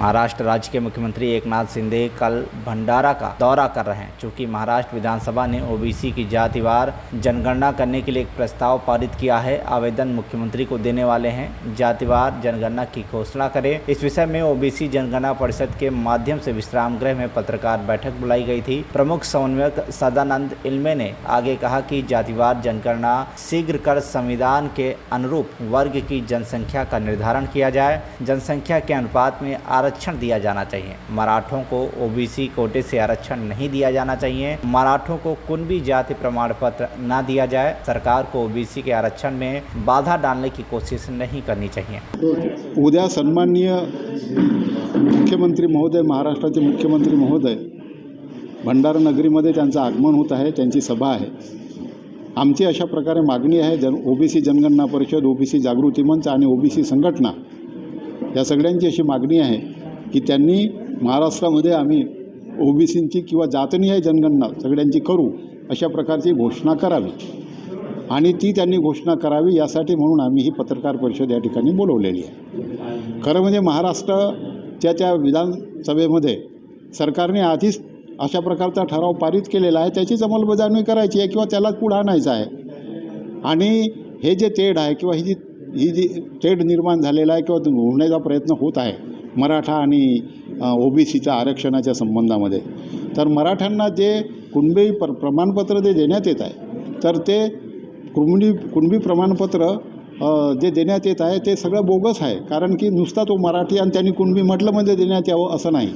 महाराष्ट्र राज्य के मुख्यमंत्री एकनाथ शिंदे कल भंडारा का दौरा कर रहे हैं। चूँकि महाराष्ट्र विधानसभा ने ओबीसी की जातिवार जनगणना करने के लिए एक प्रस्ताव पारित किया है। आवेदन मुख्यमंत्री को देने वाले हैं। जातिवार जनगणना की घोषणा करें, इस विषय में ओबीसी जनगणना परिषद के माध्यम से विश्राम गृह में पत्रकार बैठक बुलाई गई थी। प्रमुख समन्वयक सदानंद इल्मे ने आगे कहा कि जातिवार जनगणना शीघ्र कर संविधान के अनुरूप वर्ग की जनसंख्या का निर्धारण किया जाए। जनसंख्या के अनुपात में आरक्षण दिया जाना चाहिए। मराठों को ओबीसी कोटे से आरक्षण नहीं दिया जाना चाहिए। मराठों को कुणबी जाति प्रमाण पत्र न दिया जाए। सरकार को ओबीसी के आरक्षण में बाधा डालने की कोशिश नहीं करनी चाहिए। उद्या सन्माननीय मुख्यमंत्री महोदय, महाराष्ट्राचे मुख्यमंत्री महोदय भंडारा नगरीमध्ये त्यांचं आगमन होत आहे, त्यांची सभा आहे। आमची अशा प्रकारे मागणी आहे, ओबीसी जनगणना परिषद, ओबीसी जागृती मंच आणि ओबीसी संघटना या सगळ्यांची अशी मागणी आहे की त्यांनी महाराष्ट्रामध्ये आम्ही ओबीसींची किंवा जातनीय जनगणना सगळ्यांची करू अशा प्रकारची घोषणा करावी आणि ती त्यांनी घोषणा करावी यासाठी म्हणून आम्ही ही पत्रकार परिषद या ठिकाणी बोलवलेली आहे। खरं म्हणजे महाराष्ट्राच्या विधानसभेमध्ये सरकारने आधीच अशा प्रकारचा ठराव पारित केलेला आहे, त्याचीच अंमलबजावणी करायची आहे किंवा त्यालाच पुढे आणायचं आहे। आणि हे जे तेढ आहे किंवा ही जी तेढ निर्माण झालेला आहे किंवा होण्याचा प्रयत्न होत आहे मराठा आणि ओबीसीच्या आरक्षणाच्या संबंधामध्ये, तर मराठ्यांना जे कुणबी प्रमाणपत्र जे देण्यात येत आहे तर ते कुणबी प्रमाणपत्र जे देण्यात येत आहे ते सगळं बोगस आहे। कारण की नुसता तो मराठी आणि त्यांनी कुणबी म्हटलं म्हणजे देण्यात यावं असं नाही।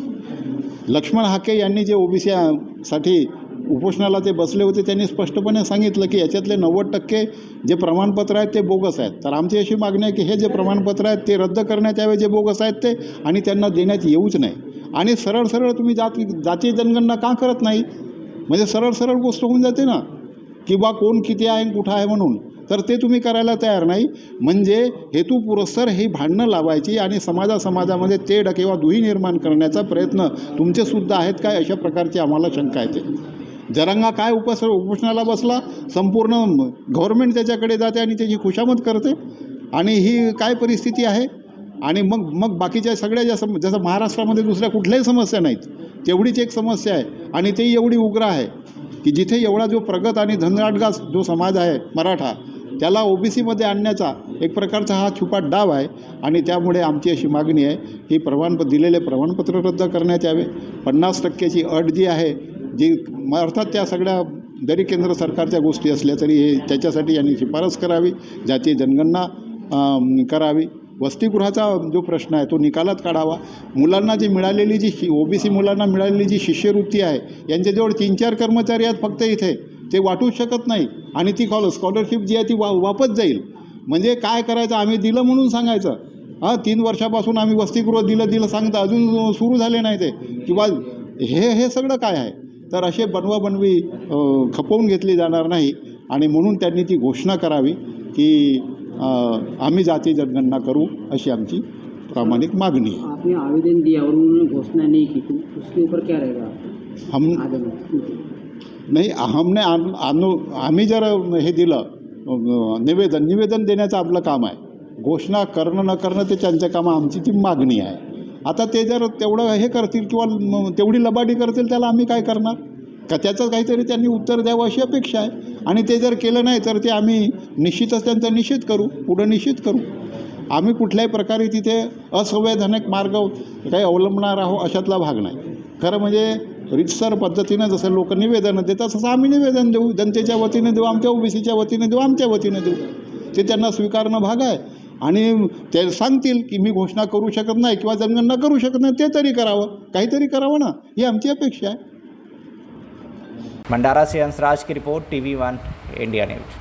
लक्ष्मण हाके यांनी जे ओबीसीसाठी उपोषणाला ते बसले होते त्यांनी स्पष्टपणे सांगितलं की याच्यातले 90% जे प्रमाणपत्र आहेत ते बोगस आहेत। तर आमची अशी मागणी आहे की हे जे प्रमाणपत्र आहेत ते रद्द करण्यात यावे, जे बोगस आहेत ते, आणि त्यांना देण्यात येऊच नाही। आणि सरळ सरळ तुम्ही जाती जनगणना का करत नाही? म्हणजे सरळ सरळ गोष्ट होऊन जाते ना की बा कोण किती आहे कुठं आहे म्हणून, तर ते तुम्ही करायला तयार नाही। म्हणजे हेतू पुरस्सर ही भांडणं लावायची आणि समाजामध्ये तेढ किंवा दुही निर्माण करण्याचा प्रयत्न तुमचेसुद्धा आहेत काय, अशा प्रकारची आम्हाला शंका येते। जरांगा काय उपोषणाला बसला, संपूर्ण गव्हर्नमेंट त्याच्याकडे जाते आणि त्याची खुशामत करते, आणि ही काय परिस्थिती आहे। आणि मग बाकीच्या सगळ्या जसं महाराष्ट्रामध्ये दुसऱ्या कुठल्याही समस्या नाहीत, तेवढीच एक समस्या आहे आणि ती एवढी उग्र आहे की जिथे एवढा जो प्रगत आणि धनराटगा जो समाज आहे मराठा, त्याला ओबीसीमध्ये आणण्याचा एक प्रकारचा हा छुपा डाव आहे। आणि त्यामुळे आमची अशी मागणी आहे की दिलेले प्रमाणपत्र रद्द करण्यात यावे। 50% अट जी आहे, जी अर्थात त्या सगळ्या जरी केंद्र सरकारच्या गोष्टी असल्या तरी हे त्याच्यासाठी यांनी शिफारस करावी, जातीय जनगणना करावी। वसतिगृहाचा जो प्रश्न आहे तो निकालात काढावा। मुलांना जी मिळालेली ओबीसी मुलांना मिळालेली जी शिष्यवृत्ती आहे, यांच्याजवळ 3-4 कर्मचारी आहेत फक्त इथे, ते वाटूच शकत नाही आणि ती स्कॉलरशिप जी आहे ती वापस जाईल। म्हणजे काय करायचं, आम्ही दिलं म्हणून सांगायचं। 3 वर्षापासून आम्ही वसतिगृह दिलं सांगता अजून सुरू झाले नाही ते, किंवा हे सगळं काय आहे। तर असे बनवाबनवी खपवून घेतली जाणार नाही आणि म्हणून त्यांनी ती घोषणा करावी की आम्ही जाती जनगणना करू, अशी आमची प्रामाणिक मागणी है। आपने आवेदन दिया और उन्होंने घोषणा नहीं की, तो उसके ऊपर क्या रहेगा? आम्ही जर हे दिलं निवेदन देण्याचं आपलं काम आहे। घोषणा करणं न करणं ते त्यांचं काम, आमची ती मागणी आहे। आता ते जर तेवढं हे करतील किंवा तेवढी लबाडी करतील, त्याला आम्ही काय करणार का? त्याचं काहीतरी त्यांनी उत्तर द्यावं अशी अपेक्षा आहे। आणि ते जर केलं नाही तर ते आम्ही निश्चितच त्यांचा निषेध करू, पुढं निषेध करू। आम्ही कुठल्याही प्रकारे तिथे असंवैधानिक मार्ग काही अवलंबणार आहोत अशातला भाग नाही। खरं म्हणजे रीतसर पद्धतीनं जसं लोक निवेदनं देतात तसं आम्ही निवेदन देऊ, जनतेच्या वतीने देऊ, आमच्या ओबीसीच्या वतीने देऊ, आमच्या वतीने देऊ। ते त्यांना स्वीकारणं भाग आहे। आणि ते सांगतील की मी घोषणा करू शकत नाही किंवा जनगणना करू शकत नाही, ते तरी करावं, काहीतरी करावं ना, ही आमची अपेक्षा आहे। भंडारा से हंसराज की रिपोर्ट, TV1 इंडिया न्यूज।